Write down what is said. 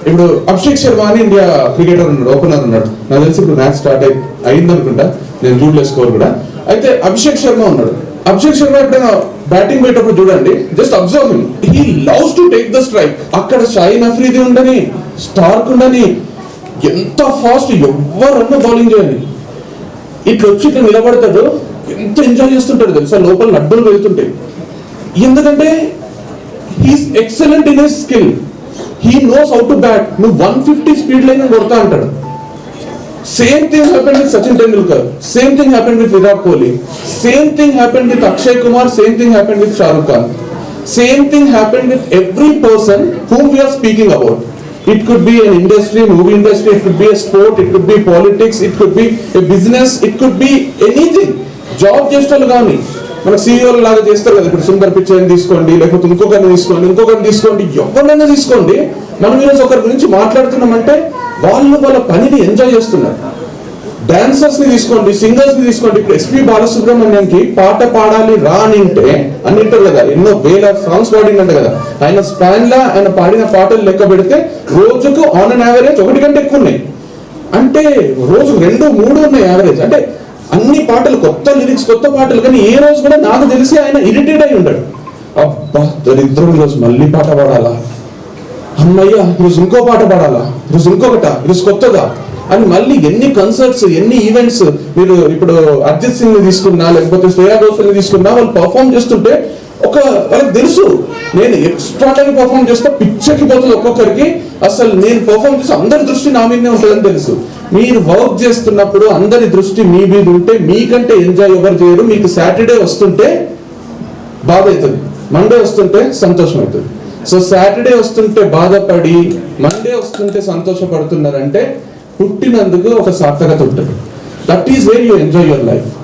ఇప్పుడు అభిషేక్ శర్మ అని India cricketer ఉన్నాడు, ఓపెనర్ ఉన్నాడు. నాకు తెలిసి ఇప్పుడు మ్యాచ్ స్టార్ట్ అయింది అనుకుంటా, నేను చూడలేదు స్కోర్ కూడా. అయితే అభిషేక్ శర్మ ఉన్నాడు. అభిషేక్ శర్మ ఎప్పుడైనా బ్యాటింగ్ పోయేటప్పుడు చూడండి, just observe him, he loves to take the strike. అక్కడ షాహిన్ అఫ్రీది ఉండని, స్టార్క్ ఉండని, ఎంత ఫాస్ట్ ఎవరన్నా బౌలింగ్ చేయని, ఇట్లా వచ్చి ఇట్లా నిలబడతాడు, ఎంత ఎంజాయ్ చేస్తుంటాడు తెలుసా, లోపల లడ్డూలు వెళ్తుంటాయి. ఎందుకంటే he's excellent in his skill, he knows how to bat. నువ్వు 150 స్పీడ్ లైన్ కొడతా అంటాడు. Same thing happened with Sachin Tendulkar, same thing happened with Virat Kohli, same thing happened with Akshay Kumar, same thing happened with Shahrukh Khan, same thing happened with every person whom we are speaking about. It could be an industry, movie industry, it could be a sport, it could be politics, it could be a business, it could be anything. Job చేసేవాళ్ళు కానీ మనకు సీఈఓలు లాగా చేస్తారు కదా, ఇప్పుడు సుందర్ పిచ్చైని తీసుకోండి, లేకపోతే ఇంకొకరిని తీసుకోండి, ఎవరినైనా తీసుకోండి. మనం ఈరోజు ఒకరి గురించి మాట్లాడుతున్నామంటే వాళ్ళు వాళ్ళ పనిని ఎంజాయ్ చేస్తున్నారు. డాన్సర్స్ ని తీసుకోండి, సింగర్స్ ని తీసుకోండి. ఇప్పుడు ఎస్పి బాలసుబ్రహ్మణ్యంకి పాట పాడాలి రా అనింటే అన్నింటారు కదా, ఎన్నో వేల సాంగ్స్ పాడిందంట కదా. ఆయన స్పాన్ లా ఆయన పాడిన పాటలు లెక్క పెడితే రోజుకు ఆన్ అన్ యావరేజ్ 1 కంటే ఎక్కువ ఉన్నాయి. అంటే రోజు 2-3 ఉన్నాయి యావరేజ్. అంటే అన్ని పాటలు కొత్త లిరిక్స్, కొత్త పాటలు. కానీ ఏ రోజు కూడా నాకు తెలిసి ఆయన ఇరిటేట్ అయి ఉంటాడు, అబ్బా దరిద్రం ఈరోజు మళ్ళీ పాట పాడాలా, అమ్మయ్య ఈరోజు ఇంకో పాట పాడాలా, ఈరోజు ఇంకొకట, ఈరోజు కొత్తదా అని. మళ్ళీ ఎన్ని కన్సర్ట్స్, ఎన్ని ఈవెంట్స్. మీరు ఇప్పుడు అర్జిత్ సింగ్ ని తీసుకున్నా, లేకపోతే శ్రేయా ఘోషల్ ని తీసుకున్నా, వాళ్ళు పర్ఫామ్ చేస్తుంటే వాళ్ళకి తెలుసు నేను ఎక్స్ట్రాడనరీ పర్ఫామ్ చేస్తే పిచ్చకి పోతుంది ఒక్కొక్కరికి. అసలు నేను పర్ఫామ్ చేస్తే అందరి దృష్టి నా మీదనే ఉంటుందని తెలుసు. మీరు వర్క్ చేస్తున్నప్పుడు అందరి దృష్టి మీ మీద ఉంటే మీకంటే ఎంజాయ్ ఎవరు చేయరు. మీకు సాటర్డే వస్తుంటే బాధ అవుతుంది, మండే వస్తుంటే సంతోషం అవుతుంది. సో సాటర్డే వస్తుంటే బాధపడి మండే వస్తుంటే సంతోషపడుతున్నారంటే పుట్టినందుకు ఒక సార్థకత ఉంటుంది. That is where you enjoy your life.